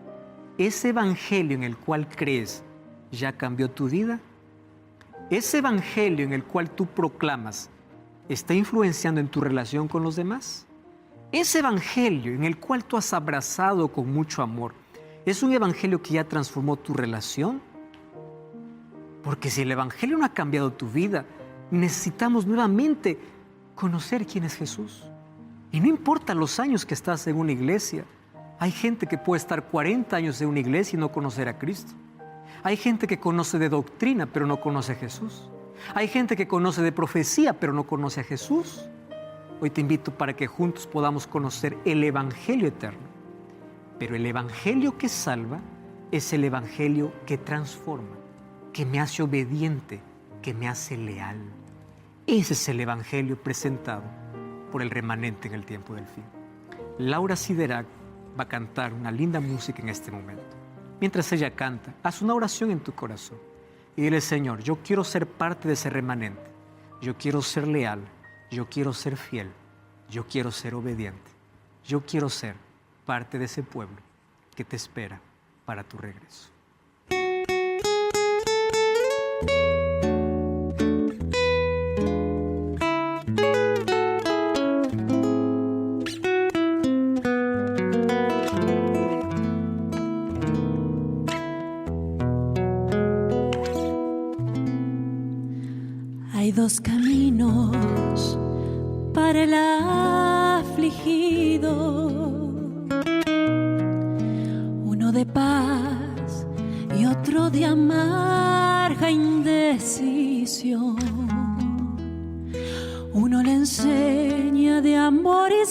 ¿ese Evangelio en el cual crees ya cambió tu vida? ¿Ese Evangelio en el cual tú proclamas está influenciando en tu relación con los demás? ¿Ese Evangelio en el cual tú has abrazado con mucho amor es un Evangelio que ya transformó tu relación? Porque si el Evangelio no ha cambiado tu vida, necesitamos nuevamente conocer quién es Jesús. Y no importa los años que estás en una iglesia. Hay gente que puede estar 40 años en una iglesia y no conocer a Cristo. Hay gente que conoce de doctrina, pero no conoce a Jesús. Hay gente que conoce de profecía, pero no conoce a Jesús. Hoy te invito para que juntos podamos conocer el Evangelio eterno. Pero el Evangelio que salva es el Evangelio que transforma, que me hace obediente, que me hace leal. Ese es el Evangelio presentado por el remanente en el tiempo del fin. Laura Siderac va a cantar una linda música en este momento. Mientras ella canta, haz una oración en tu corazón y dile: Señor, yo quiero ser parte de ese remanente. Yo quiero ser leal, yo quiero ser fiel, yo quiero ser obediente. Yo quiero ser parte de ese pueblo que te espera para tu regreso. Hay 2 caminos para el afligido, uno de paz y otro de amarga indecisión. Uno le enseña de amor y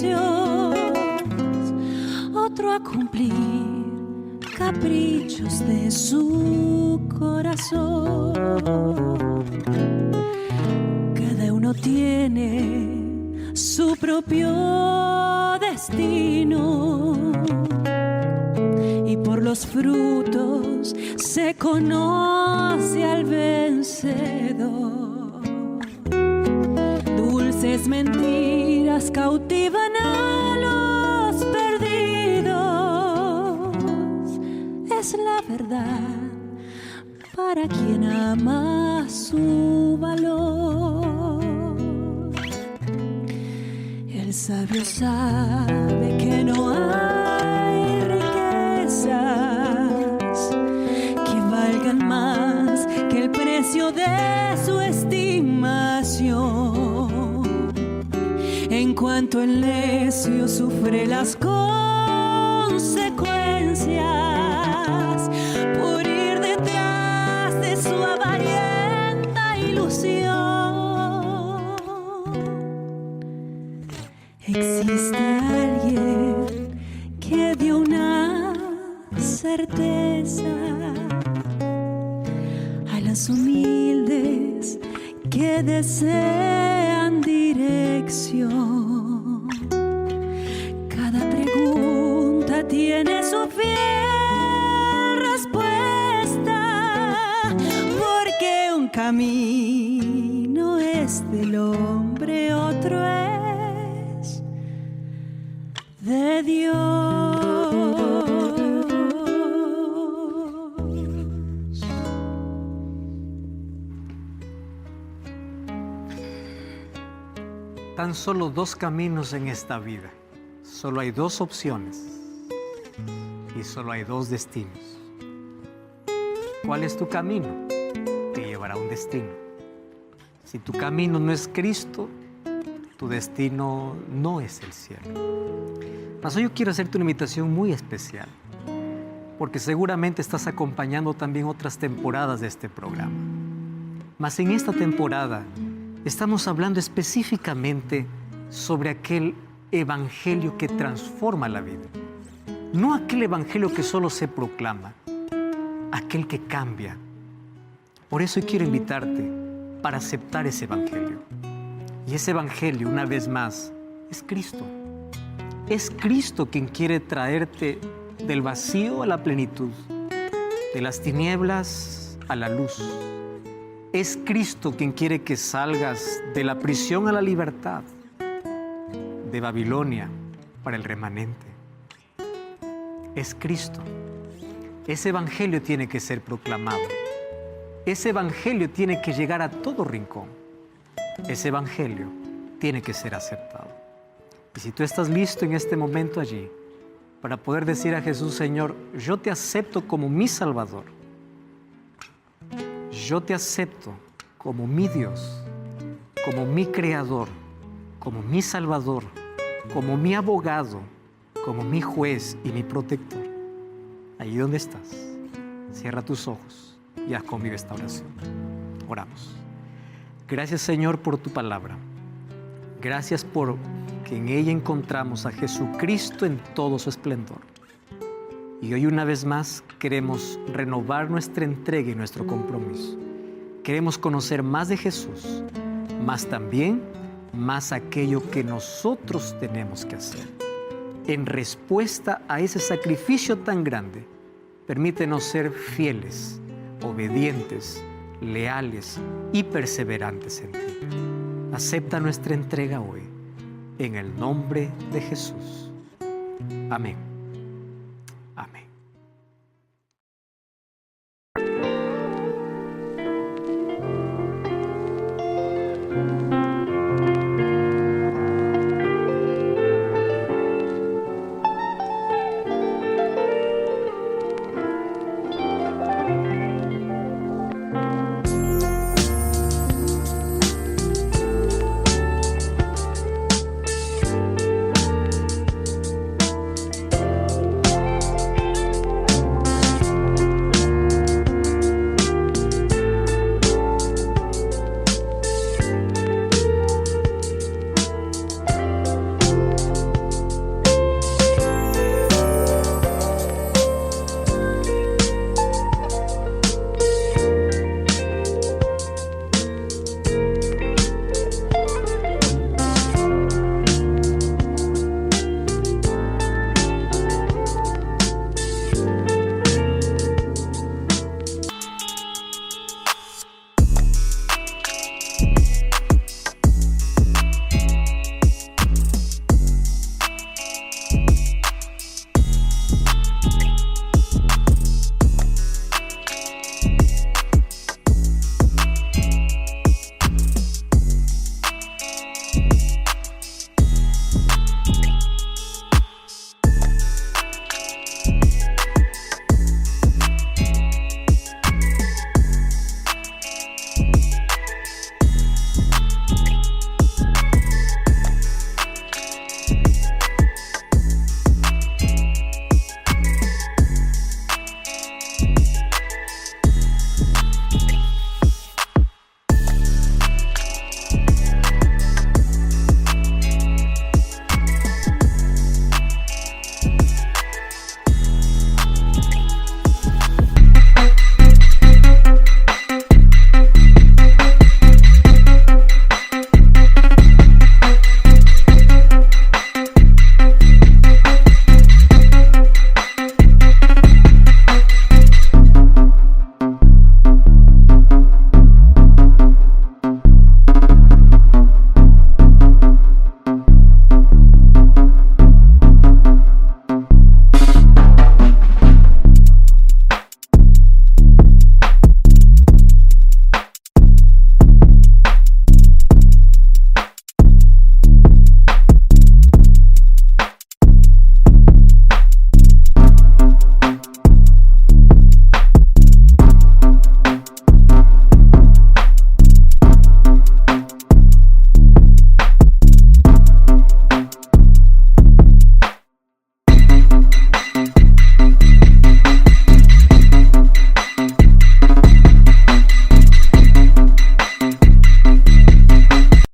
vicios, otro a cumplir caprichos de su corazón. Cada uno tiene su propio destino y por los frutos se conoce al vencedor. Dulces mentiras cautivan a los perdidos. Es la verdad para quien ama su valor. El sabio sabe que no hay riquezas que valgan más que el precio de su estimación. En cuanto el necio sufre las consecuencias por ir detrás de su avarienta ilusión. Existe alguien que dio una certeza a las humildes que desean dirección. Cada pregunta tiene su fiel respuesta, porque un camino es del hombre, otro es de Dios. Tan solo dos caminos en esta vida. Solo hay dos opciones y solo hay dos destinos. ¿Cuál es tu camino? Te llevará a un destino. Si tu camino no es Cristo, tu destino no es el cielo. Mas hoy yo quiero hacerte una invitación muy especial, porque seguramente estás acompañando también otras temporadas de este programa. Mas en esta temporada estamos hablando específicamente sobre aquel evangelio que transforma la vida. No aquel evangelio que solo se proclama, aquel que cambia. Por eso quiero invitarte para aceptar ese evangelio. Y ese evangelio, una vez más, es Cristo. Es Cristo quien quiere traerte del vacío a la plenitud, de las tinieblas a la luz. Es Cristo quien quiere que salgas de la prisión a la libertad, de Babilonia para el remanente. Es Cristo. Ese evangelio tiene que ser proclamado. Ese evangelio tiene que llegar a todo rincón. Ese evangelio tiene que ser aceptado. Y si tú estás listo en este momento allí para poder decir a Jesús: Señor, yo te acepto como mi Salvador. Yo te acepto como mi Dios, como mi Creador, como mi Salvador, como mi abogado, como mi juez y mi protector. Allí donde estás, cierra tus ojos y haz conmigo esta oración. Oramos. Gracias, Señor, por tu palabra. Gracias por que en ella encontramos a Jesucristo en todo su esplendor. Y hoy una vez más queremos renovar nuestra entrega y nuestro compromiso. Queremos conocer más de Jesús, más también más aquello que nosotros tenemos que hacer. En respuesta a ese sacrificio tan grande, permítenos ser fieles, obedientes, leales y perseverantes en ti. Acepta nuestra entrega hoy, en el nombre de Jesús. Amén.